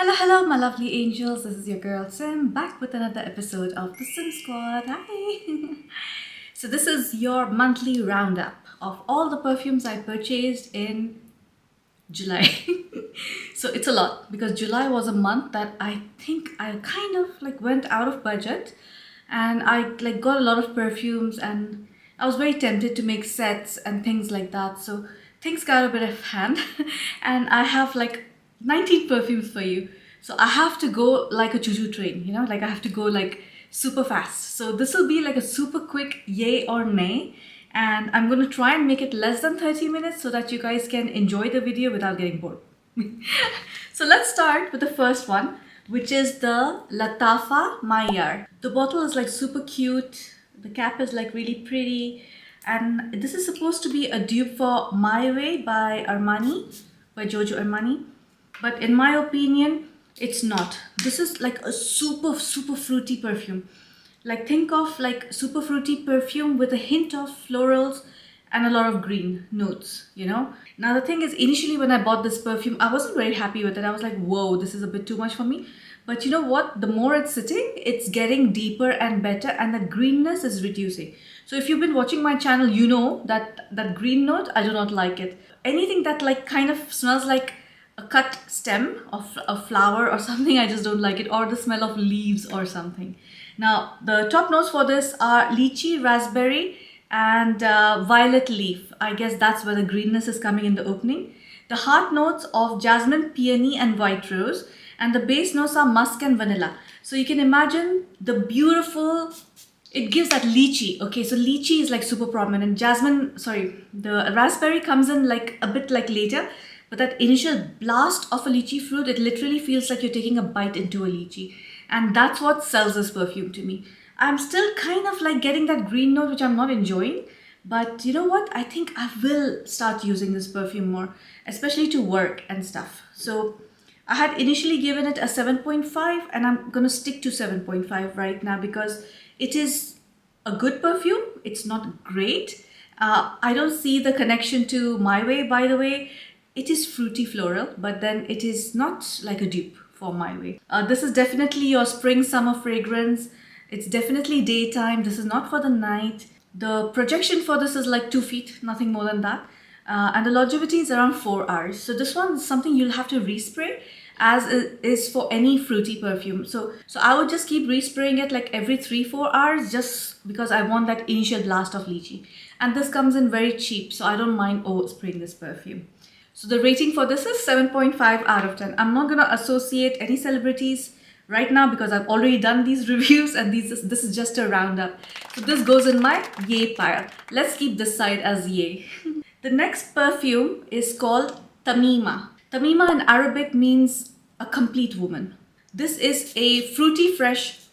Hello, my lovely angels. This is your girl Sim back with another episode of the Sim Squad. Hi! So, this is your monthly roundup of all the perfumes I purchased in July. So, it's a lot because July was a month that I think I kind of went out of budget, and I got a lot of perfumes, and I was very tempted to make sets and things like that. So, things got a bit of hand, and I have 19 perfumes for you. So I have to go like a choo-choo train, I have to go super fast. So this will be like a super quick yay or nay. And I'm going to try and make it less than 30 minutes so that you guys can enjoy the video without getting bored. So let's start with the first one, which is the Lattafa Mayar. The bottle is super cute. The cap is really pretty. And this is supposed to be a dupe for My Way by Giorgio Armani. But in my opinion, it's not. This is a super fruity perfume. Think of super fruity perfume with a hint of florals and a lot of green notes, Now the thing is, initially when I bought this perfume, I wasn't very happy with it. I was like, whoa, this is a bit too much for me. But you know what? The more it's sitting, it's getting deeper and better, and the greenness is reducing. So if you've been watching my channel, you know that green note, I do not like it. Anything that kind of smells like a cut stem of a flower or something, I just don't like it, or the smell of leaves or something. Now the top notes for this are lychee, raspberry and violet leaf. I guess that's where the greenness is coming in the opening. The heart notes of jasmine, peony and white rose, and the base notes are musk and vanilla. So you can imagine the beautiful, it gives that lychee. Okay, so lychee is super prominent. The raspberry comes in a bit later. But that initial blast of a lychee fruit, it literally feels like you're taking a bite into a lychee. And that's what sells this perfume to me. I'm still kind of getting that green note, which I'm not enjoying. But you know what? I think I will start using this perfume more, especially to work and stuff. So I had initially given it a 7.5, and I'm going to stick to 7.5 right now because it is a good perfume. It's not great. I don't see the connection to My Way, by the way. It is fruity floral, but then it is not like a dupe for My Way. This is definitely your spring summer fragrance. It's definitely daytime. This is not for the night. The projection for this is 2 feet, nothing more than that. And the longevity is around 4 hours. So this one is something you'll have to respray, as it is for any fruity perfume. So I would just keep respraying it every 3-4 hours, just because I want that initial blast of lychee. And this comes in very cheap, so I don't mind overspraying this perfume. So the rating for this is 7.5 out of 10. I'm not going to associate any celebrities right now because I've already done these reviews, and this is just a roundup. So this goes in my yay pile. Let's keep this side as yay. The next perfume is called Tamima. Tamima in Arabic means a complete woman. This is a fruity fresh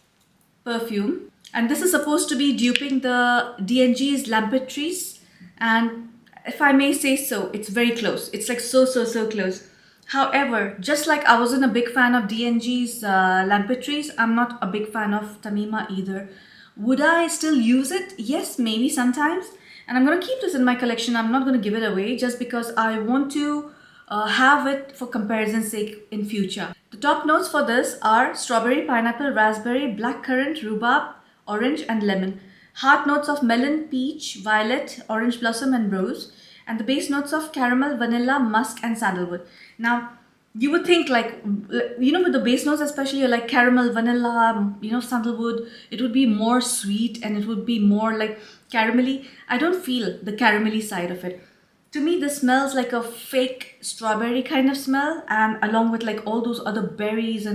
perfume, and this is supposed to be duping the D&G's Lampetries, and if I may say so, it's very close. It's so close. However, just like I wasn't a big fan of D&G's Lampetries, I'm not a big fan of Tamima either. Would I still use it? Yes, maybe sometimes. And I'm going to keep this in my collection. I'm not going to give it away just because I want to have it for comparison's sake in future. The top notes for this are strawberry, pineapple, raspberry, blackcurrant, rhubarb, orange and lemon. Heart notes of melon, peach, violet, orange blossom and rose. And the base notes of caramel, vanilla, musk and sandalwood. Now, you would think with the base notes especially, you're caramel, vanilla, sandalwood, it would be more sweet and it would be more caramelly. I don't feel the caramelly side of it. To me, this smells like a fake strawberry kind of smell, and along with all those other berries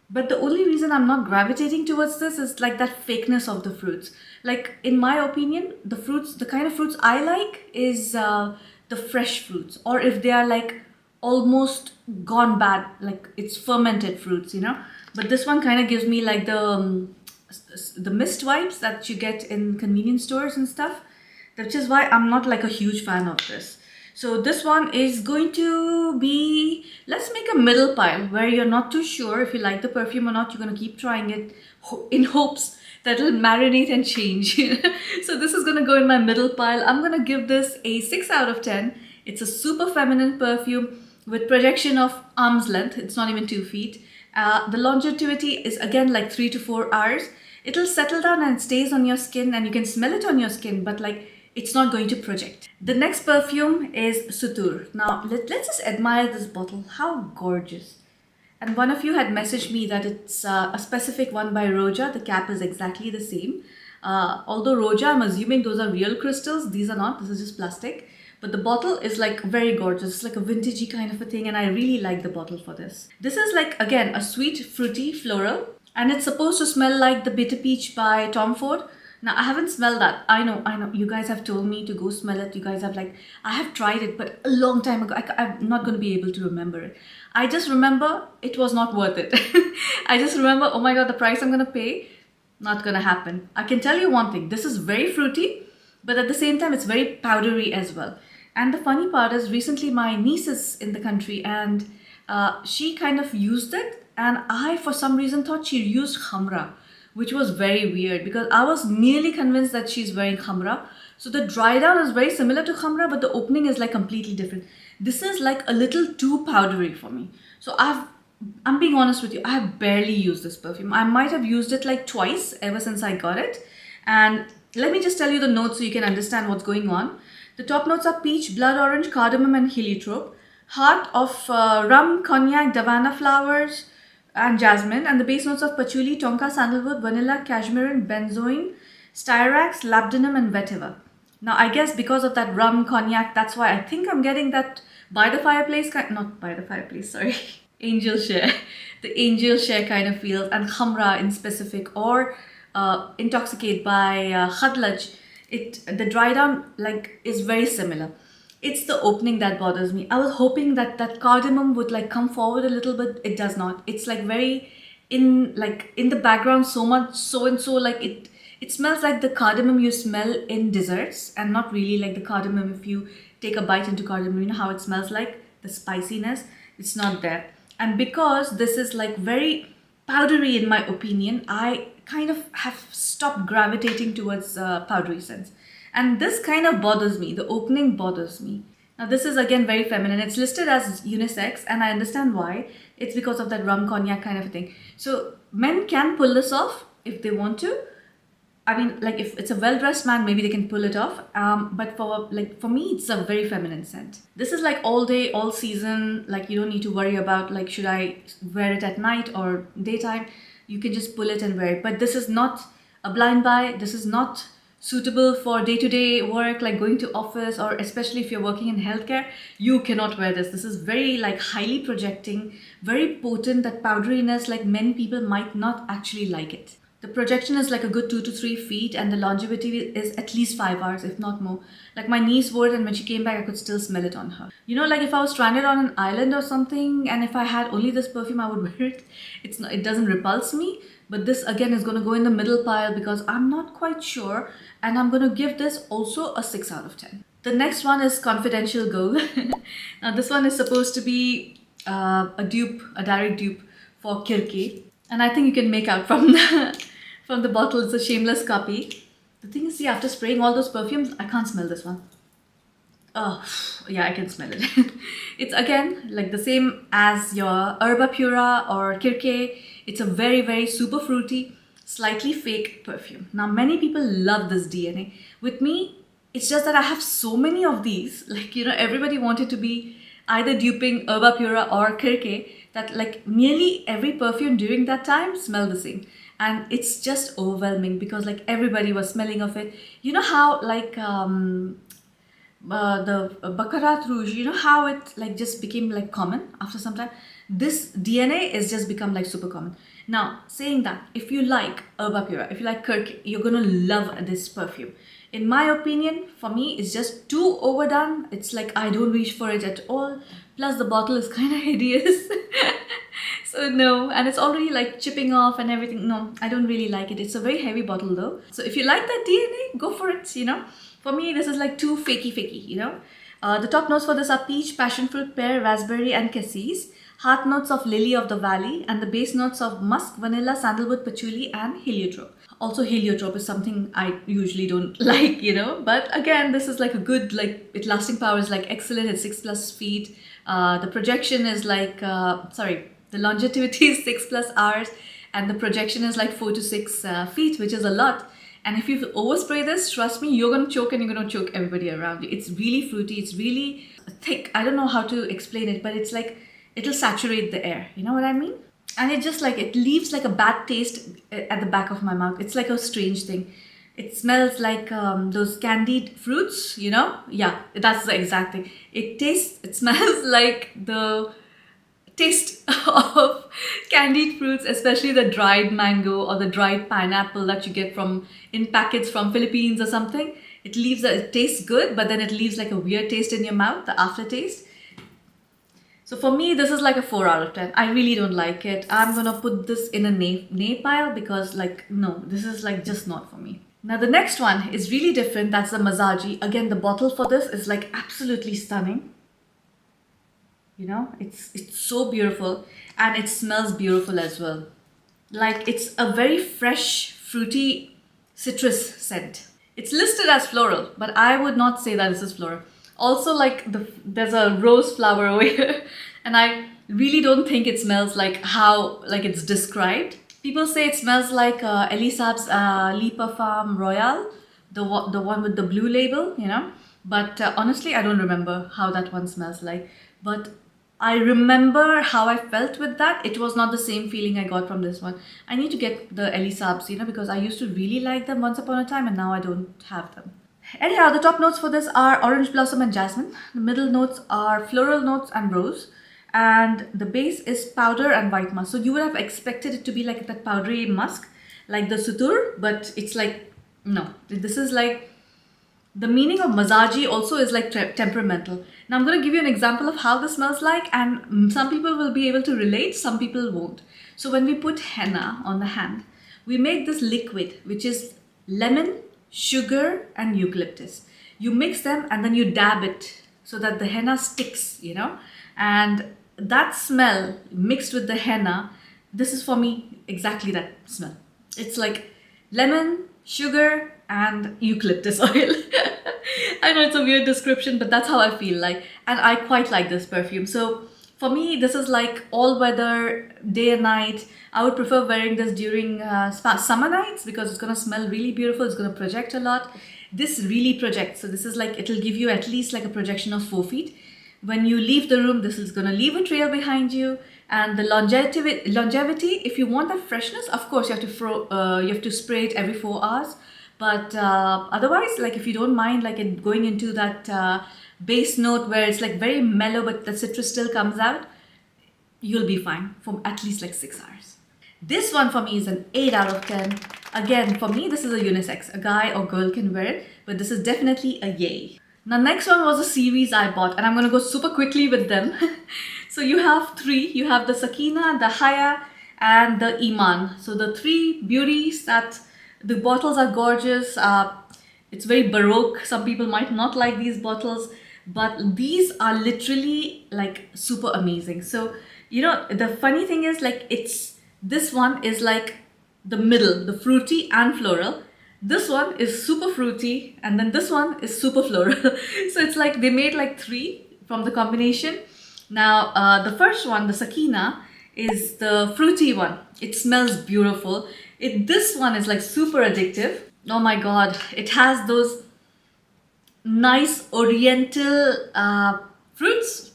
but the only reason I'm not gravitating towards this is that fakeness of the fruits. In my opinion, the kind of fruits I like is the fresh fruits, or if they are almost gone bad, it's fermented fruits, But this one kind of gives me the mist vibes that you get in convenience stores and stuff, which is why I'm not a huge fan of this. So this one is going to be, let's make a middle pile where you're not too sure if you like the perfume or not. You're going to keep trying it in hopes that it'll marinate and change. So this is going to go in my middle pile. I'm going to give this a 6 out of 10. It's a super feminine perfume with projection of arm's length. It's not even 2 feet. The longevity is again like 3 to 4 hours. It'll settle down and it stays on your skin and you can smell it on your skin, but like it's not going to project. The next perfume is Sutoor. Now let's just admire this bottle. How gorgeous. And one of you had messaged me that it's a specific one by Roja. The cap is exactly the same. Although Roja, I'm assuming those are real crystals. These are not. This is just plastic. But the bottle is like very gorgeous. It's like a vintagey kind of a thing. And I really like the bottle for this. This is like, again, a sweet, fruity, floral. And it's supposed to smell like the Bitter Peach by Tom Ford. Now, I haven't smelled that. I know. You guys have told me to go smell it. You guys have like, I have tried it, but a long time ago. I'm not going to be able to remember it. I just remember it was not worth it. I just remember, oh my God, the price I'm going to pay, not going to happen. I can tell you one thing. This is very fruity, but at the same time, it's very powdery as well. And the funny part is recently my niece is in the country and she kind of used it. And I, for some reason, thought she used AlHambra, which was very weird because I was nearly convinced that she's wearing AlHambra. So the dry down is very similar to AlHambra, but the opening is like completely different. This is like a little too powdery for me. So I'm being honest with you, I have barely used this perfume. I might have used it like twice ever since I got it. And let me just tell you the notes so you can understand what's going on. The top notes are peach, blood orange, cardamom and heliotrope. Heart of rum, cognac, davana flowers and jasmine. And the base notes of patchouli, tonka, sandalwood, vanilla, cashmere, benzoin, styrax, labdanum and vetiver. Now, I guess because of that rum, cognac, that's why I think I'm getting that by the fireplace not by the fireplace, sorry. Angel share. The angel share kind of feels. And AlHambra in specific or Intoxicate by Khadlaj. The dry down like is very similar. It's the opening that bothers me. I was hoping that that cardamom would like come forward a little bit. It does not. It's like very in the background so much so and so like it smells like the cardamom you smell in desserts and not really like the cardamom if you take a bite into cardamom. You know how it smells like? The spiciness. It's not there. And because this is like very powdery in my opinion, I kind of have stopped gravitating towards powdery scents. And this kind of bothers me. The opening bothers me. Now this is again very feminine. It's listed as unisex and I understand why. It's because of that rum cognac kind of a thing. So men can pull this off if they want to. I mean, like if it's a well-dressed man, maybe they can pull it off. But for me, it's a very feminine scent. This is like all day, all season. Like you don't need to worry about like, should I wear it at night or daytime? You can just pull it and wear it. But this is not a blind buy. This is not suitable for day-to-day work, like going to office or especially if you're working in healthcare. You cannot wear this. This is very like highly projecting, very potent. That powderiness, like many people might not actually like it. The projection is like a good 2 to 3 feet and the longevity is at least 5 hours, if not more. Like my niece wore it and when she came back, I could still smell it on her. You know, like if I was stranded on an island or something and if I had only this perfume, I would wear it. It doesn't repulse me. But this again is going to go in the middle pile because I'm not quite sure. And I'm going to give this also a 6 out of 10. The next one is Confidential Girl. Now this one is supposed to be a direct dupe for Kirke. And I think you can make out from the bottle, it's a shameless copy. The thing is, see, after spraying all those perfumes, I can't smell this one. Oh, yeah, I can smell it. It's again like the same as your Herba Pura or Kirke. It's a very, very super fruity, slightly fake perfume. Now, many people love this DNA. With me, it's just that I have so many of these. Like, you know, everybody wanted to be either duping Herba Pura or Kirke that like nearly every perfume during that time smelled the same. And it's just overwhelming because like everybody was smelling of it. You know how like the Baccarat Rouge, you know how it like just became like common after some time? This DNA is just become like super common. Now, saying that, if you like Herba Pura, if you like Kirke, you're gonna love this perfume. In my opinion, for me, it's just too overdone. It's like I don't reach for it at all. Plus the bottle is kind of hideous. So no, and it's already like chipping off and everything. No, I don't really like it. It's a very heavy bottle though. So if you like that DNA, go for it, you know. For me, this is like too fakey, you know. The top notes for this are peach, passion fruit, pear, raspberry and cassis. Heart notes of lily of the valley and the base notes of musk, vanilla, sandalwood, patchouli and heliotrope. Also heliotrope is something I usually don't like, you know, but again, this is like a good, like lasting power is like excellent. It's 6+ feet. The projection is like, The longevity is 6+ hours and the projection is like 4 to 6 feet, which is a lot. And if you overspray this, trust me, you're going to choke and you're going to choke everybody around you. It's really fruity. It's really thick. I don't know how to explain it, but it's like, it'll saturate the air. You know what I mean? And it just like, it leaves like a bad taste at the back of my mouth. It's like a strange thing. It smells like those candied fruits, you know? Yeah, that's the exact thing. It smells like the taste of candied fruits, especially the dried mango or the dried pineapple that you get in packets from Philippines or something. It tastes good, but then it leaves like a weird taste in your mouth, the aftertaste. So for me, this is like a 4 out of 10. I really don't like it. I'm gonna put this in a nay pile because like, no, this is like just not for me. Now the next one is really different. That's the Mazaaji. Again, the bottle for this is like absolutely stunning. You know, it's so beautiful and it smells beautiful as well. Like it's a very fresh, fruity citrus scent. It's listed as floral, but I would not say that this is floral. Also, like there's a rose flower over here and I really don't think it smells like how it's described. People say it smells like Ehsaas Le Parfum Royal, the one with the blue label, you know. But honestly, I don't remember how that one smells like. But I remember how I felt with that. It was not the same feeling I got from this one. I need to get the Ehsaas, you know, because I used to really like them once upon a time and now I don't have them. Anyhow, the top notes for this are orange blossom and jasmine. The middle notes are floral notes and rose. And the base is powder and white musk. So you would have expected it to be like that powdery musk, like the Sutoor, but it's like, no. This is like, the meaning of Mazaaji also is like temperamental. Now I'm going to give you an example of how this smells like, and some people will be able to relate, some people won't. So when we put henna on the hand, we make this liquid, which is lemon, sugar and eucalyptus. You mix them and then you dab it so that the henna sticks, you know. And that smell mixed with the henna, this is for me exactly that smell. It's like lemon, sugar and eucalyptus oil. I know it's a weird description, but that's how I feel like. And I quite like this perfume. So for me, this is like all weather, day and night. I would prefer wearing this during summer nights because it's gonna smell really beautiful. It's gonna project a lot. This really projects. So this is like, it'll give you at least like a projection of 4 feet. When you leave the room, this is gonna leave a trail behind you. And the longevity, if you want that freshness, of course you have to spray it every 4 hours. But otherwise, like if you don't mind like it going into that base note where it's like very mellow but the citrus still comes out, you'll be fine for at least like 6 hours. This one for me is an 8 out of 10. Again, for me, this is a unisex. A guy or girl can wear it, but this is definitely a yay. Now, next one was a series I bought, and I'm going to go super quickly with them. So you have 3. You have the Sakeena, the Haya, and the Emaan. So the 3 beauties that the bottles are gorgeous. It's very baroque. Some people might not like these bottles, but these are literally like super amazing. So, you know, the funny thing is like this one is like the middle, the fruity and floral. This one is super fruity and then this one is super floral. So it's like they made like 3 from the combination. Now the first one, the Sakeena, is the fruity one. It smells beautiful. This one is like super addictive. Oh my god, it has those nice oriental fruits.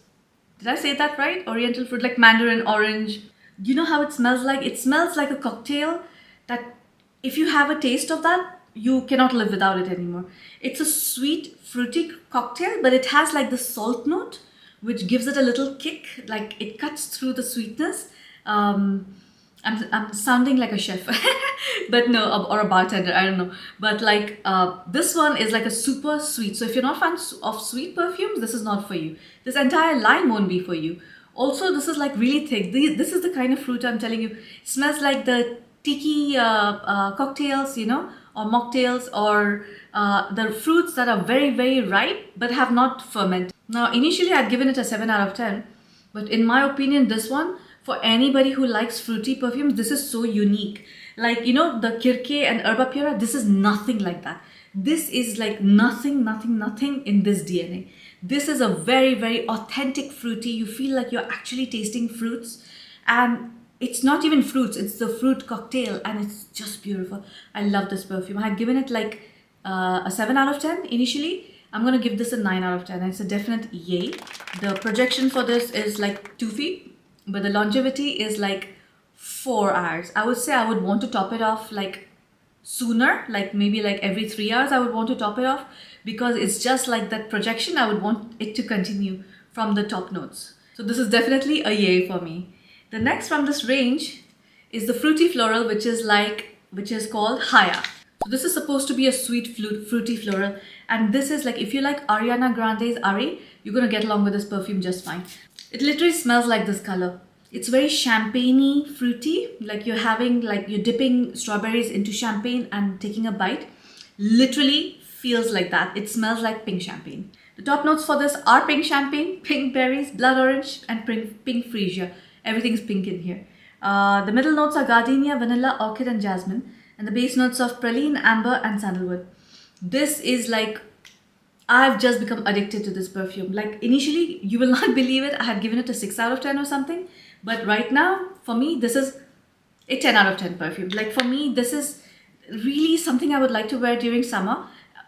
Did I say that right? Oriental fruit, like mandarin orange. You know how it smells like? It smells like a cocktail that if you have a taste of that, you cannot live without it anymore. It's a sweet, fruity cocktail, but it has like the salt note, which gives it a little kick. Like it cuts through the sweetness. I'm sounding like a chef, but no, or a bartender, I don't know. But like this one is like a super sweet. So if you're not fan of sweet perfumes, this is not for you. This entire line won't be for you. Also, this is like really thick. This is the kind of fruit I'm telling you. It smells like the tiki cocktails, you know, or mocktails, or the fruits that are very, very ripe but have not fermented. Now, initially I'd given it a 7 out of 10, but in my opinion, this one, for anybody who likes fruity perfumes, this is so unique. Like, you know, the Kirke and Herba Pura, this is nothing like that. This is like nothing in this DNA. This is a very, very authentic fruity. You feel like you're actually tasting fruits. And it's not even fruits, it's the fruit cocktail, and it's just beautiful. I love this perfume. I had given it like a 7 out of 10 initially. I'm gonna give this a 9 out of 10. It's a definite yay. The projection for this is like 2 feet, but the longevity is like 4 hours. I would say I would want to top it off like sooner, like maybe like every 3 hours I would want to top it off, because it's just like that projection. I would want it to continue from the top notes. So this is definitely a yay for me. The next from this range is the fruity floral, which is called Haya. So this is supposed to be a sweet fruity floral, and this is like, if you like Ariana Grande's Ari, you're gonna get along with this perfume just fine. It literally smells like this color. It's very champagne-y, fruity, like you're dipping strawberries into champagne and taking a bite. Literally feels like that. It smells like pink champagne. The top notes for this are pink champagne, pink berries, blood orange, and pink freesia. Everything's pink in here. The middle notes are gardenia, vanilla, orchid, and jasmine. And the base notes of praline, amber, and sandalwood. This is like, I've just become addicted to this perfume. Like initially, you will not believe it, I had given it a 6 out of 10 or something. But right now, for me, this is a 10 out of 10 perfume. Like for me, this is really something I would like to wear during summer.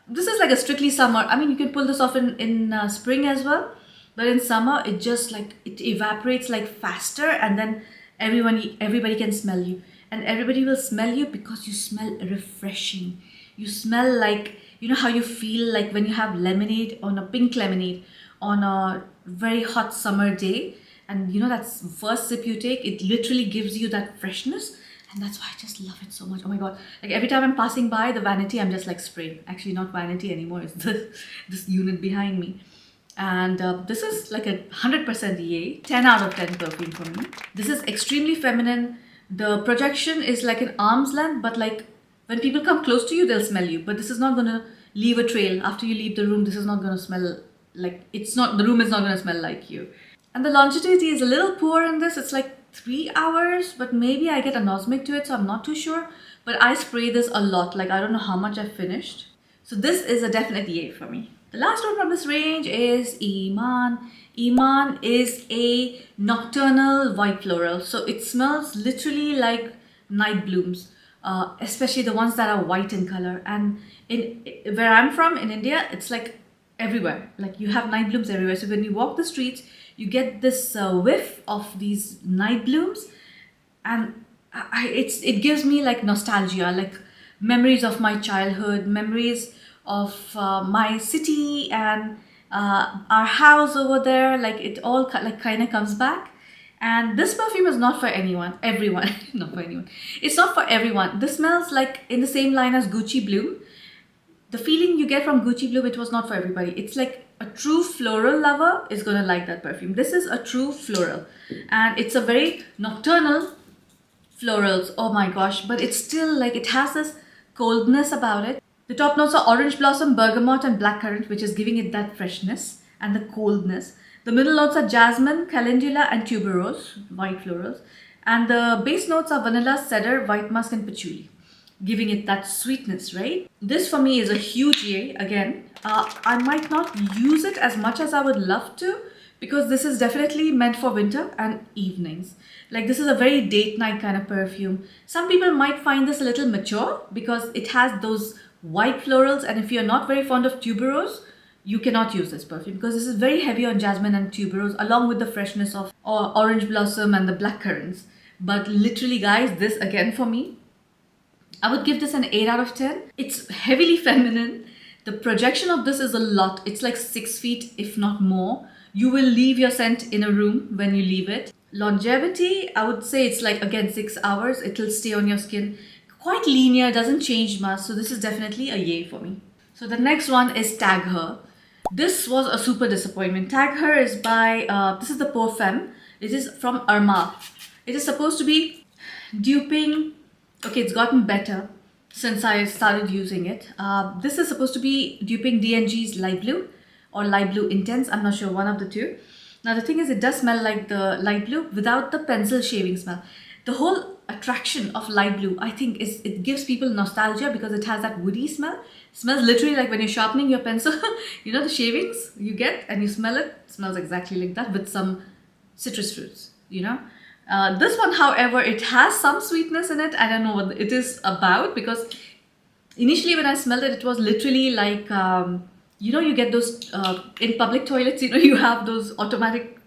This is like a strictly summer. I mean, you can pull this off in spring as well. But in summer, it just like, it evaporates like faster, and then everybody can smell you. And everybody will smell you because you smell refreshing. You smell like, you know how you feel like when you have lemonade, on a pink lemonade, on a very hot summer day. And you know that first sip you take, it literally gives you that freshness. And that's why I just love it so much. Oh my God. Like every time I'm passing by the vanity, I'm just like spraying. Actually, not vanity anymore. It's this unit behind me. And this is like a 100% yay. 10 out of 10 perfume for me. This is extremely feminine. The projection is like an arm's length, but like when people come close to you, they'll smell you. But this is not going to leave a trail. After you leave the room, this is not going to smell like, the room is not going to smell like you. And the longevity is a little poor in this. It's like 3 hours, but maybe I get anosmic to it, so I'm not too sure. But I spray this a lot. Like I don't know how much I've finished. So this is a definite yay for me. The last one from this range is Emaan. Emaan is a nocturnal white floral. So it smells literally like night blooms, especially the ones that are white in color. And where I'm from in India, it's like everywhere. Like you have night blooms everywhere. So when you walk the streets, you get this whiff of these night blooms, and it gives me like nostalgia, like memories of my childhood, memories of my city and our house over there. Like it all like kind of comes back. And this perfume is not for everyone. Not for anyone. It's not for everyone. This smells like in the same line as Gucci Bloom. The feeling you get from Gucci Bloom, it was not for everybody. It's like a true floral lover is gonna like that perfume. This is a true floral, and it's a very nocturnal florals. Oh my gosh, but it's still like, it has this coldness about it. The top notes are orange blossom, bergamot, and blackcurrant, which is giving it that freshness and the coldness. The middle notes are jasmine, calendula, and tuberose, white florals. And the base notes are vanilla, cedar, white musk, and patchouli, giving it that sweetness, right? This for me is a huge yay. Again, I might not use it as much as I would love to, because this is definitely meant for winter and evenings. Like this is a very date night kind of perfume. Some people might find this a little mature because it has those white florals, and if you're not very fond of tuberose, you cannot use this perfume because this is very heavy on jasmine and tuberose, along with the freshness of orange blossom and the black currants. But literally guys, this again for me, I would give this an 8 out of 10. It's heavily feminine. The projection of this is a lot. It's like 6 feet, if not more. You will leave your scent in a room when you leave it. Longevity, I would say it's like, again, 6 hours. It will stay on your skin. Quite linear, doesn't change much. So this is definitely a yay for me. So the next one is Tag Her. This was a super disappointment. Tag Her is by, this is the Pour Femme. It is from Armaf. It is supposed to be duping. Okay, it's gotten better since I started using it. This is supposed to be duping D&G's Light Blue or Light Blue Intense. I'm not sure, one of the two. Now the thing is, it does smell like the light blue without the pencil shaving smell. The whole attraction of light blue, I think, is it gives people nostalgia because it has that woody smell. It smells literally like when you're sharpening your pencil. You know the shavings you get and you smell it? It smells exactly like that with some citrus fruits, you know. This one, however, it has some sweetness in it. I don't know what it is about, because initially when I smelled it, it was literally like, you know, you get those in public toilets, you know, you have those automatic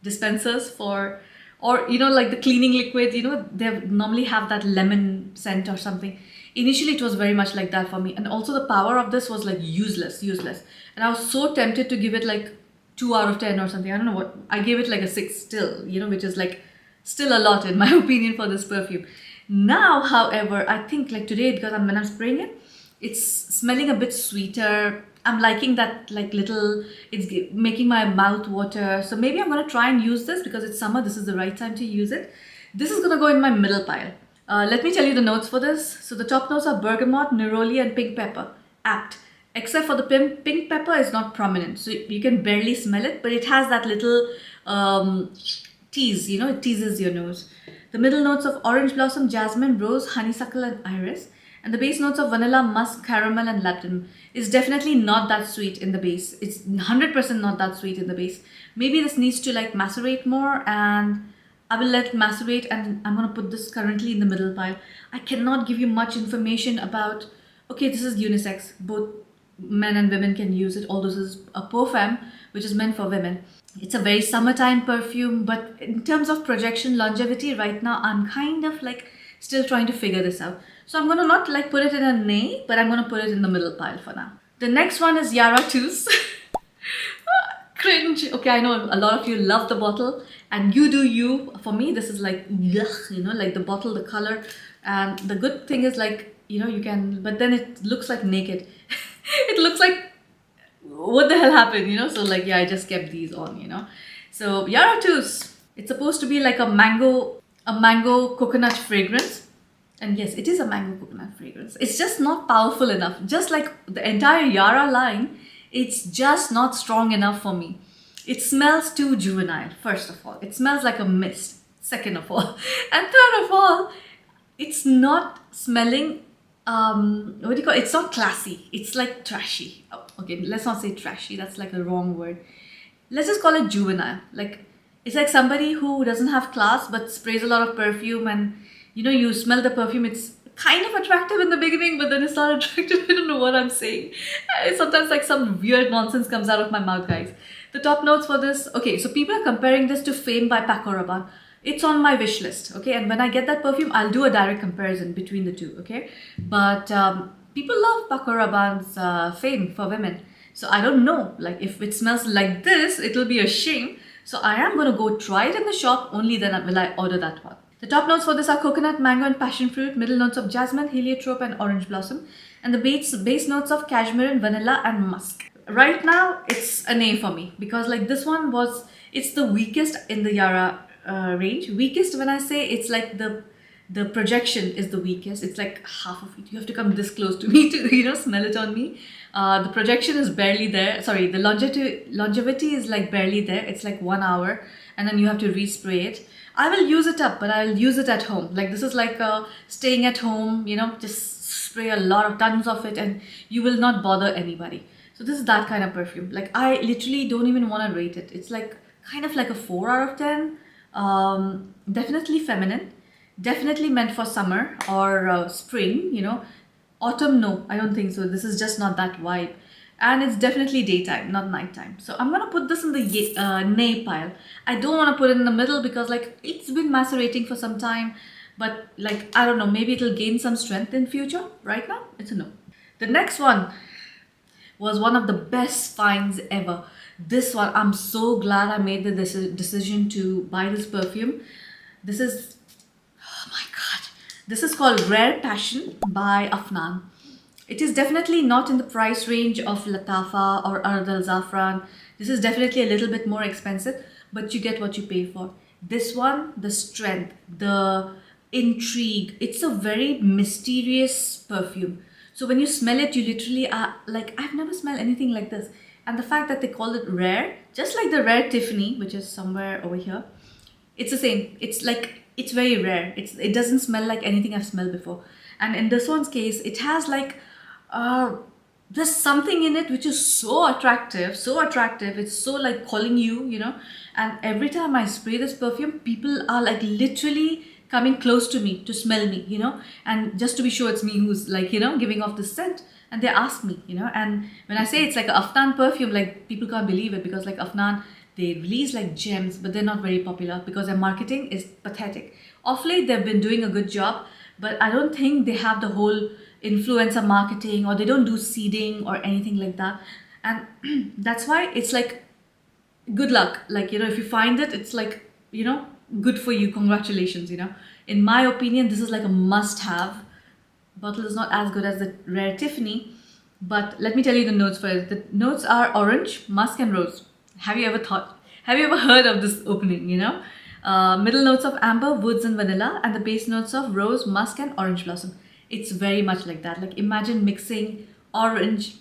dispensers for, or, you know, like the cleaning liquid, you know, they normally have that lemon scent or something. Initially, it was very much like that for me. And also the power of this was like useless. And I was so tempted to give it like 2 out of 10 or something. I don't know what, I gave it like a 6 still, you know, which is like still a lot in my opinion for this perfume. Now, however, I think like today, because when I'm spraying it, it's smelling a bit sweeter. I'm liking that like little, it's making my mouth water. So maybe I'm gonna try and use this because it's summer. This is the right time to use it. This is gonna go in my middle pile. Let me tell you the notes for this. So the top notes are bergamot, neroli and pink pepper. Apt. Except for the pink pepper is not prominent. So you can barely smell it, but it has that little tease, you know, it teases your nose. The middle notes of orange blossom, jasmine, rose, honeysuckle and iris. And the base notes of vanilla, musk, caramel and lepton is definitely not that sweet in the base. It's 100% not that sweet in the base. Maybe this needs to like macerate more, and I will let it macerate, and I'm going to put this currently in the middle pile. I cannot give you much information about, okay, this is unisex. Both men and women can use it, although this is a parfum which is meant for women. It's a very summertime perfume, but in terms of projection, longevity, right now, I'm kind of like still trying to figure this out. So I'm going to not like put it in a nay, but I'm going to put it in the middle pile for now. The next one is Yara Tous. Cringe. Okay, I know a lot of you love the bottle and you do you. For me, this is like, yuck, you know, like the bottle, the color. And the good thing is like, you know, you can, but then it looks like naked. It looks like, what the hell happened, you know? So like, yeah, I just kept these on, you know? So Yara Tous, it's supposed to be like a mango coconut fragrance. And yes, it is a mango coconut fragrance. It's just not powerful enough. Just like the entire Yara line, it's just not strong enough for me. It smells too juvenile, first of all. It smells like a mist, second of all. And third of all, it's not smelling, what do you call it? It's not classy. It's like trashy. Oh, okay, let's not say trashy. That's like a wrong word. Let's just call it juvenile. Like, it's like somebody who doesn't have class but sprays a lot of perfume, and you know, you smell the perfume, it's kind of attractive in the beginning, but then it's not attractive. I don't know what I'm saying. Sometimes like some weird nonsense comes out of my mouth, guys. The top notes for this, okay, so people are comparing this to Fame by Paco Rabanne. It's on my wish list, okay? And when I get that perfume, I'll do a direct comparison between the two, okay? But people love Paco Rabanne's Fame for women. So I don't know, like if it smells like this, it'll be a shame. So I am going to go try it in the shop, only then will I order that one. The top notes for this are coconut, mango and passion fruit, middle notes of jasmine, heliotrope and orange blossom, and the base notes of cashmere and vanilla and musk. Right now, it's an A for me, because like this one was, it's the weakest in the Yara range. Weakest when I say, it's like the projection is the weakest. It's like half of it. You have to come this close to me to, you know, smell it on me. The projection is barely there. Sorry, the longevity is like barely there. It's like 1 hour and then you have to respray it. I will use it up, but I'll use it at home. Like this is like staying at home, you know, just spray a lot of tons of it and you will not bother anybody. So this is that kind of perfume. Like I literally don't even want to rate it. It's like kind of like a 4 out of 10. Definitely feminine. Definitely meant for summer or spring, you know. Autumn, no, I don't think so. This is just not that vibe. And it's definitely daytime, not nighttime. So I'm going to put this in the nay pile. I don't want to put it in the middle because like it's been macerating for some time. But like, I don't know, maybe it'll gain some strength in future. Right now, it's a no. The next one was one of the best finds ever. This one, I'm so glad I made the decision to buy this perfume. This is, oh my God. This is called Rare Passion by Afnan. It is definitely not in the price range of Lattafa or other Zaafaran. This is definitely a little bit more expensive, but you get what you pay for. This one, the strength, the intrigue. It's a very mysterious perfume. So when you smell it, you literally are like, I've never smelled anything like this. And the fact that they call it rare, just like the Rare Tiffany, which is somewhere over here, it's the same. It's like, it's very rare. It doesn't smell like anything I've smelled before. And in this one's case, it has like there's something in it which is so attractive, so attractive. It's so like calling you, you know. And every time I spray this perfume, people are like literally coming close to me to smell me, you know. And just to be sure it's me who's like, you know, giving off this scent. And they ask me, you know. And when I say it's like an Afnan perfume, like people can't believe it, because like Afnan, they release like gems, but they're not very popular because their marketing is pathetic. Of late, they've been doing a good job, but I don't think they have the whole influencer marketing, or they don't do seeding or anything like that. And that's why it's like good luck. Like, you know, if you find it, it's like, you know, good for you. Congratulations, you know. In my opinion, this is like a must have. Bottle is not as good as the rare Tiffany, but let me tell you the notes for it. The notes are orange, musk and rose. Have you ever heard of this opening, you know? Middle notes of amber, woods and vanilla, and the base notes of rose, musk and orange blossom. It's very much like that. Like imagine mixing orange,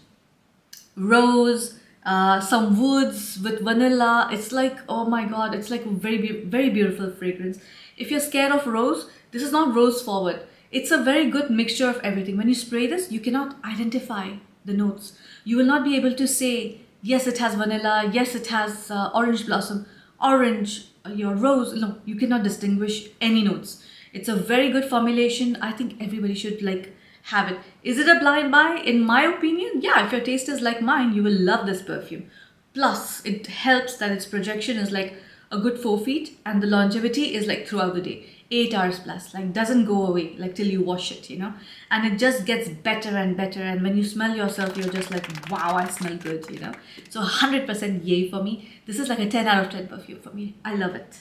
rose, some woods with vanilla. It's like, oh my god, it's like a very beautiful fragrance. If you're scared of rose, this is not rose forward. It's a very good mixture of everything. When you spray this, you cannot identify the notes. You will not be able to say, yes, it has vanilla, yes, it has orange blossom, orange, your rose. No, you cannot distinguish any notes. It's a very good formulation. I think everybody should like have it. Is it a blind buy? In my opinion, yeah, if your taste is like mine, you will love this perfume. Plus, it helps that its projection is like a good 4 feet, and the longevity is like throughout the day. 8 hours plus, like doesn't go away like till you wash it, you know. And it just gets better and better, and when you smell yourself, you're just like, wow, I smell good, you know. So 100% yay for me. This is like a 10 out of 10 perfume for me. I love it.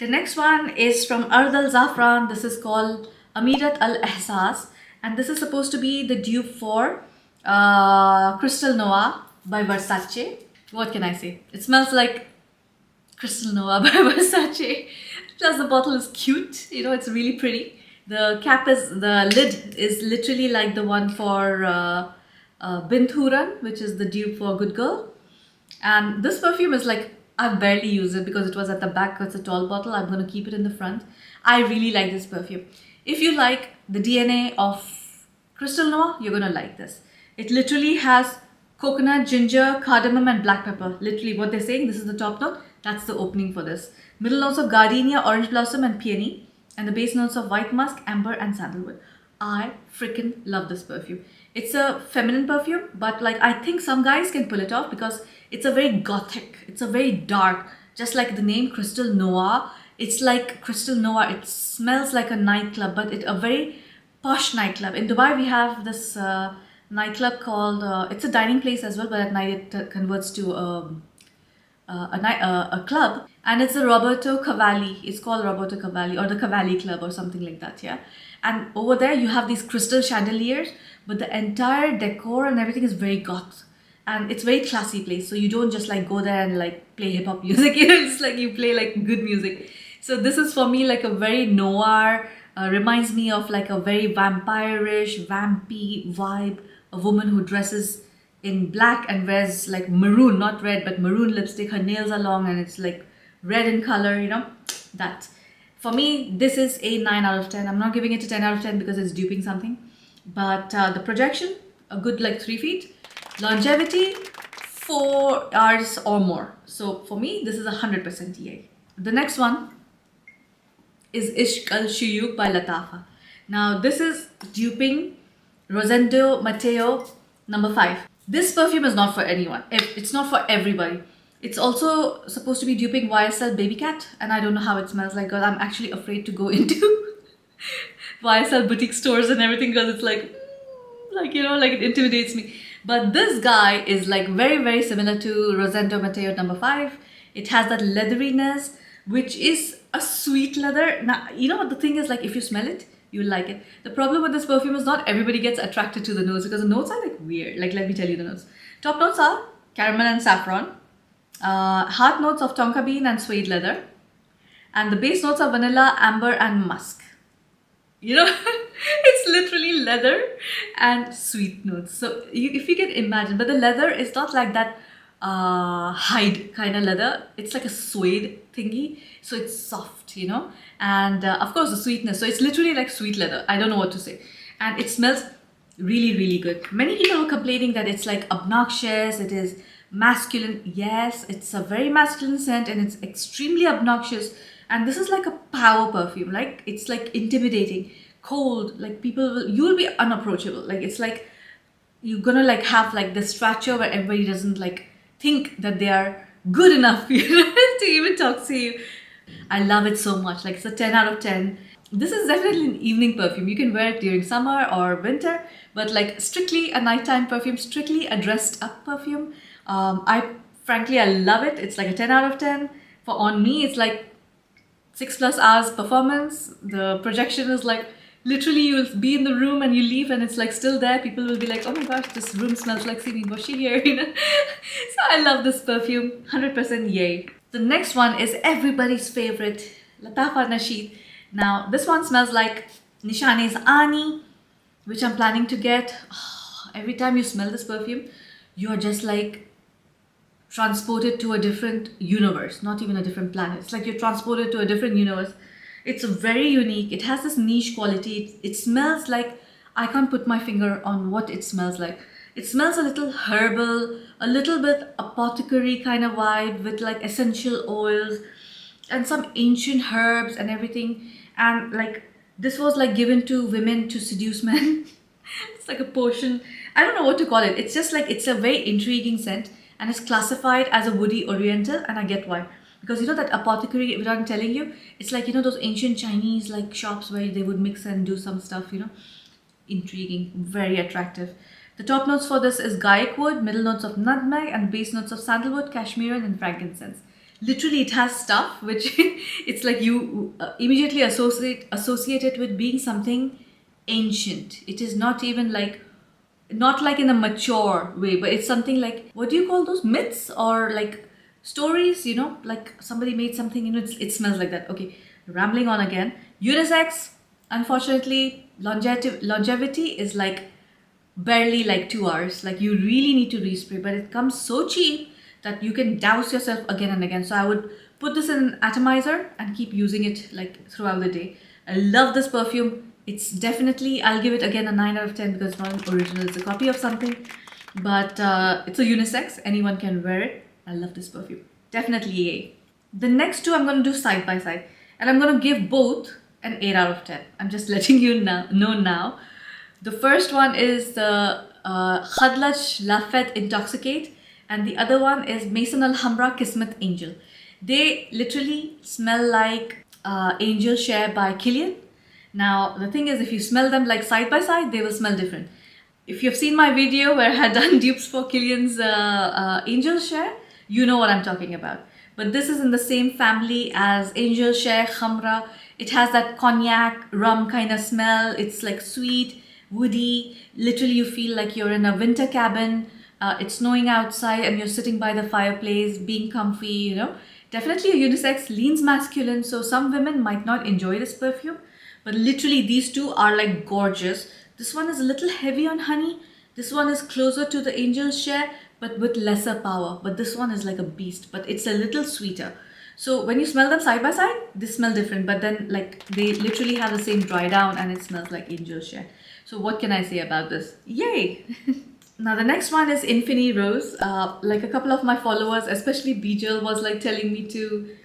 The next one is from Zaafaran. This is called Ameerat AlHambra, and this is supposed to be the dupe for Crystal Noir by Versace. What can I say? It smells like Crystal Noir by Versace. Plus the bottle is cute, you know, it's really pretty. The lid is literally like the one for Bint Huran, which is the dupe for Good Girl. And this perfume is like, I've barely used it because it was at the back. It's a tall bottle. I'm going to keep it in the front. I really like this perfume. If you like the DNA of Crystal Noir, you're going to like this. It literally has coconut, ginger, cardamom and black pepper. Literally what they're saying, this is the top note. That's the opening for this. Middle notes of gardenia, orange blossom and peony. And the base notes of white musk, amber and sandalwood. I freaking love this perfume. It's a feminine perfume, but like I think some guys can pull it off because it's a very gothic. It's a very dark, just like the name Crystal Noir. It's like Crystal Noir. It smells like a nightclub, but a very posh nightclub. In Dubai, we have this nightclub called, it's a dining place as well, but at night it converts to a club, and it's a Roberto Cavalli. It's called Roberto Cavalli or the Cavalli Club or something like that, yeah. And over there you have these crystal chandeliers, but the entire decor and everything is very goth, and it's very classy place. So you don't just like go there and like play hip hop music, you know, it's like you play like good music. So this is for me like a very noir, reminds me of like a very vampire-ish, vampy vibe. A woman who dresses in black and wears like maroon, not red, but maroon lipstick. Her nails are long and it's like red in color, you know, that. For me, this is a 9 out of 10. I'm not giving it a 10 out of 10 because it's duping something. But the projection, a good like 3 feet. Longevity, 4 hours or more. So for me, this is 100% yay. The next one is Ishq al Shuyukh by Lattafa. Now this is duping Rosendo Mateo number 5. This perfume is not for anyone. It's not for everybody. It's also supposed to be duping YSL Baby Cat, and I don't know how it smells like, because I'm actually afraid to go into YSL boutique stores and everything, because it's like, you know, like it intimidates me. But this guy is like very similar to Rosendo Mateo number 5. It has that leatheriness, which is a sweet leather. Now, you know what the thing is, like if you smell it, you'll like it. The problem with this perfume is not everybody gets attracted to the notes, because the notes are like weird. Like, let me tell you the notes. Top notes are caramel and saffron. Heart notes of tonka bean and suede leather. And the base notes are vanilla, amber and musk. You know, it's literally leather and sweet notes. So if you can imagine, but the leather is not like that hide kind of leather. It's like a suede thingy. So it's soft, you know. And of course the sweetness. So it's literally like sweet leather. I don't know what to say. And it smells really, really good. Many people were complaining that it's like obnoxious, it is masculine. Yes, it's a very masculine scent and it's extremely obnoxious. And this is like a power perfume. Like, it's like intimidating, cold, like you will be unapproachable. Like, it's like you're gonna like have like the stature where everybody doesn't like think that they are good enough, to even talk to you. I love it so much. Like, it's a 10 out of 10. This is definitely an evening perfume. You can wear it during summer or winter, but like strictly a nighttime perfume, strictly a dressed up perfume. Frankly, I love it. It's like a 10 out of 10. For on me, it's like 6+ hours performance. The projection is like, literally you'll be in the room and you leave and it's like still there. People will be like, oh my gosh, this room smells like Celine. Was she here? So I love this perfume. 100% yay. The next one is everybody's favorite, Lattafa Nasheet. Now, this one smells like Nishane's Ani, which I'm planning to get. Oh, every time you smell this perfume, you're just like transported to a different universe, not even a different planet. It's like you're transported to a different universe. It's very unique. It has this niche quality. It smells like, I can't put my finger on what it smells like. It smells a little herbal, a little bit apothecary kind of vibe with like essential oils and some ancient herbs and everything. And like, this was like given to women to seduce men. It's like a potion. I don't know what to call it. It's just like, it's a very intriguing scent and it's classified as a woody oriental, and I get why. Because you know that apothecary, without telling you, it's like, you know, those ancient Chinese like shops where they would mix and do some stuff, you know. Intriguing, very attractive. The top notes for this is gaiac wood, middle notes of nutmeg, and base notes of sandalwood, cashmere, and frankincense. Literally, it has stuff which it's like you immediately associate it with being something ancient. It is not even like, not like in a mature way, but it's something like, what do you call those, myths or like stories, you know, like somebody made something, you know, it smells like that. Okay, rambling on again. Unisex, unfortunately, longevity is like barely like 2 hours. Like, you really need to respray, but it comes so cheap that you can douse yourself again and again. So I would put this in an atomizer and keep using it like throughout the day. I love this perfume. It's definitely, I'll give it again a 9 out of 10 because it's not an original, it's a copy of something. But it's a unisex, anyone can wear it. I love this perfume. Definitely yay. The next two I'm going to do side by side. And I'm going to give both an 8 out of 10. I'm just letting you know now. The first one is the Khadlaj Intoxicate. And the other one is Maison AlHambra Kismet Angel. They literally smell like Angel Share by Kilian. Now, the thing is, if you smell them like side by side, they will smell different. If you've seen my video where I had done dupes for Kilian's Angel Share, you know what I'm talking about. But this is in the same family as Angel Share, Khamra. It has that cognac, rum kind of smell. It's like sweet, woody. Literally, you feel like you're in a winter cabin. It's snowing outside and you're sitting by the fireplace, being comfy, you know. Definitely a unisex, leans masculine. So some women might not enjoy this perfume. But literally, these two are like gorgeous. This one is a little heavy on honey. This one is closer to the Angel Share, but with lesser power. But this one is like a beast, but it's a little sweeter. So when you smell them side by side, they smell different. But then like they literally have the same dry down and it smells like Angel Share. So what can I say about this? Yay! Now the next one is Infini Rose. Like a couple of my followers, especially Bijal, was like telling me to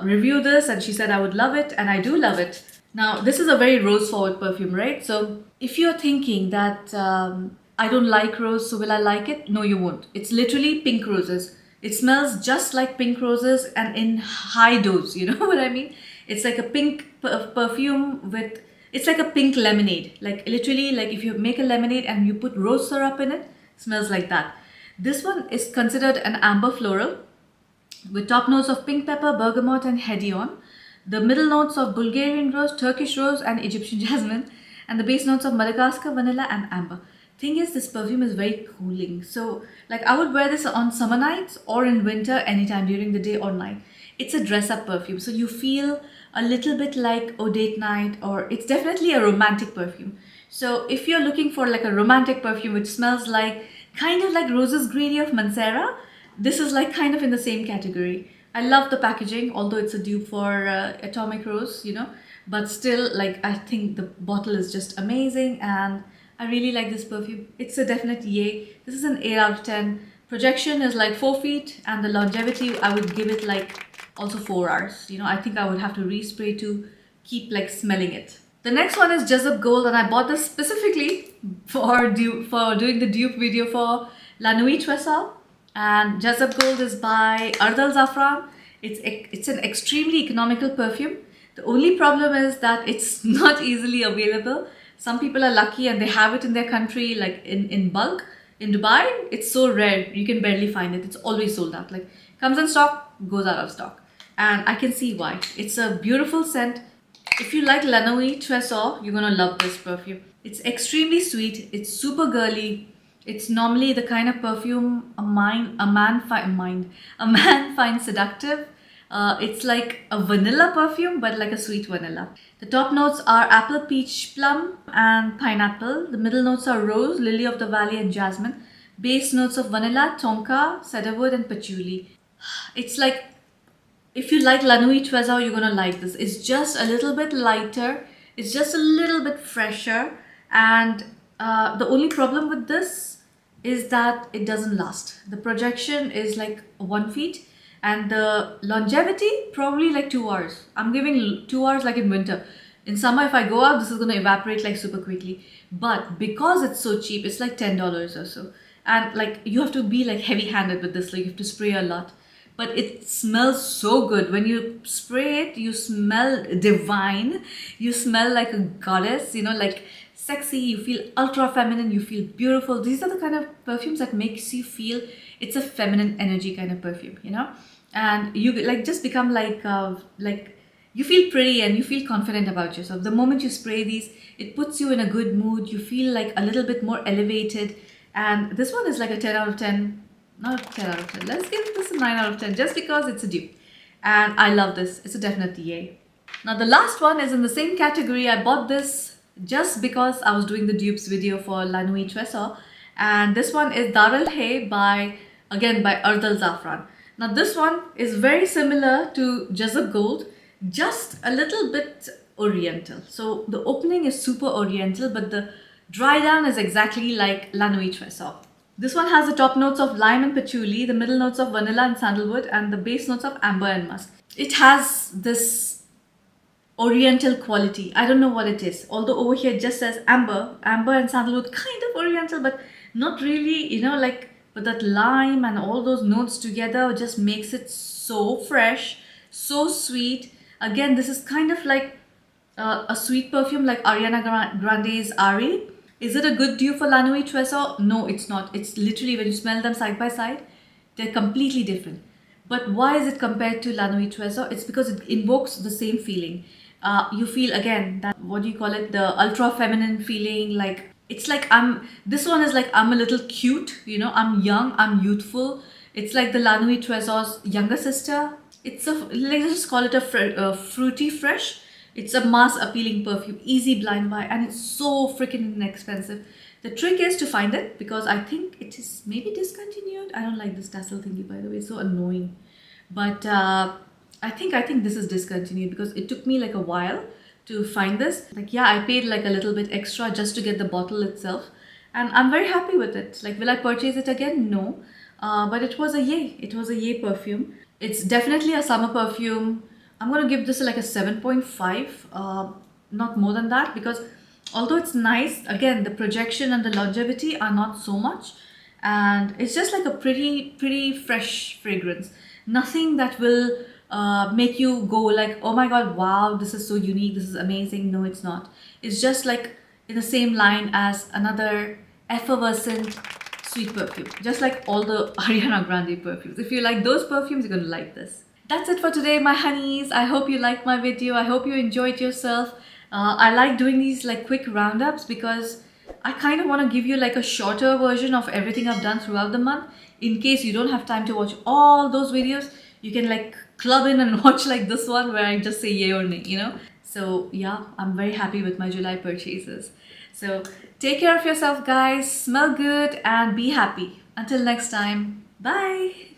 review this, and she said I would love it, and I do love it. Now this is a very rose forward perfume, right? So if you're thinking that I don't like rose, so will I like it? No, you won't. It's literally pink roses. It smells just like pink roses and in high dose, you know what I mean? It's like a pink perfume with, it's like a pink lemonade. Like literally, like if you make a lemonade and you put rose syrup in it, smells like that. This one is considered an amber floral with top notes of pink pepper, bergamot and hedion. The middle notes of Bulgarian rose, Turkish rose and Egyptian jasmine. And the base notes of Madagascar, vanilla and amber. Thing is, this perfume is very cooling. So like I would wear this on summer nights or in winter anytime during the day or night. It's a dress up perfume. So you feel a little bit like a date night, or it's definitely a romantic perfume. So if you're looking for like a romantic perfume which smells like kind of like Roses Greedy of Mansera, this is like kind of in the same category. I love the packaging, although it's a dupe for Atomic Rose, you know, but still like I think the bottle is just amazing and I really like this perfume. It's a definite yay. This is an 8 out of 10. Projection is like 4 feet, and the longevity, I would give it like also 4 hours. You know, I think I would have to respray to keep like smelling it. The next one is Jazzab Gold, and I bought this specifically for doing the dupe video for La Nuit Tresor. And Jazzab Gold is by Ardal Zaafaran. It's an extremely economical perfume. The only problem is that it's not easily available. Some people are lucky and they have it in their country, like in bulk. In Dubai, it's so rare, you can barely find it. It's always sold out. Like, comes in stock, goes out of stock. And I can see why. It's a beautiful scent. If you like La Nuit Tresor, you're gonna love this perfume. It's extremely sweet. It's super girly. It's normally the kind of perfume a man finds seductive. It's like a vanilla perfume, but like a sweet vanilla. The top notes are apple, peach, plum, and pineapple. The middle notes are rose, lily of the valley, and jasmine. Base notes of vanilla, tonka, cedarwood, and patchouli. It's like, if you like La Nuit Tresor, you're gonna like this. It's just a little bit lighter. It's just a little bit fresher. And the only problem with this is that it doesn't last. The projection is like 1 feet. And the longevity, probably like 2 hours. I'm giving 2 hours like in winter. In summer, if I go out, this is going to evaporate like super quickly. But because it's so cheap, it's like $10 or so. And like, you have to be like heavy-handed with this. Like, you have to spray a lot. But it smells so good. When you spray it, you smell divine. You smell like a goddess, you know, like sexy. You feel ultra feminine. You feel beautiful. These are the kind of perfumes that makes you feel it's a feminine energy kind of perfume, you know. And you like just become like you feel pretty and you feel confident about yourself. The moment you spray these, it puts you in a good mood. You feel like a little bit more elevated. And this one is like a 10 out of 10. Not 10 out of 10. Let's give this a 9 out of 10 just because it's a dupe. And I love this. It's a definite yay. Now the last one is in the same category. I bought this just because I was doing the dupes video for La Nuit Tresor. And this one is Darlins by Ardal Zaafaran. Now this one is very similar to Jazzab Gold, just a little bit oriental. So the opening is super oriental, but the dry down is exactly like La Nuit Tresor. This one has the top notes of lime and patchouli, the middle notes of vanilla and sandalwood, and the base notes of amber and musk. It has this oriental quality. I don't know what it is. Although over here it just says amber and sandalwood, kind of oriental, but not really, you know, like, but that lime and all those notes together just makes it so fresh, so sweet. Again, this is kind of like a sweet perfume like Ariana Grande's Ari. Is it a good dupe for La Nuit Tresor? No, it's not. It's literally, when you smell them side by side, they're completely different. But why is it compared to La Nuit Tresor? It's because it invokes the same feeling. You feel, again, that, what do you call it? The ultra feminine feeling, like, it's like this one is like, I'm a little cute, you know, I'm young, I'm youthful. It's like the La Nuit Tresor's younger sister. It's let's just call it a fruity fresh. It's a mass appealing perfume, easy blind buy, and it's so freaking inexpensive. The trick is to find it, because I think it is maybe discontinued. I don't like this tassel thingy, by the way, it's so annoying. But I think this is discontinued because it took me like a while to find this. Like, yeah, I paid like a little bit extra just to get the bottle itself, and I'm very happy with it. Like, will I purchase it again? No. But it was a yay. It was a yay perfume. It's definitely a summer perfume. I'm going to give this like a 7.5, not more than that, because although it's nice, again, the projection and the longevity are not so much, and it's just like a pretty fresh fragrance. Nothing that will make you go like, oh my god, wow, this is so unique, this is amazing. No, it's not. It's just like in the same line as another effervescent sweet perfume, just like all the Ariana Grande perfumes. If you like those perfumes, you're gonna like this. That's it for today, my honeys. I hope you liked my video. I hope you enjoyed yourself. I like doing these like quick roundups because I kind of want to give you like a shorter version of everything I've done throughout the month. In case you don't have time to watch all those videos, you can like club in and watch like this one where I just say yay or nay, you know. So yeah, I'm very happy with my July purchases. So take care of yourself, guys, smell good and be happy. Until next time, bye.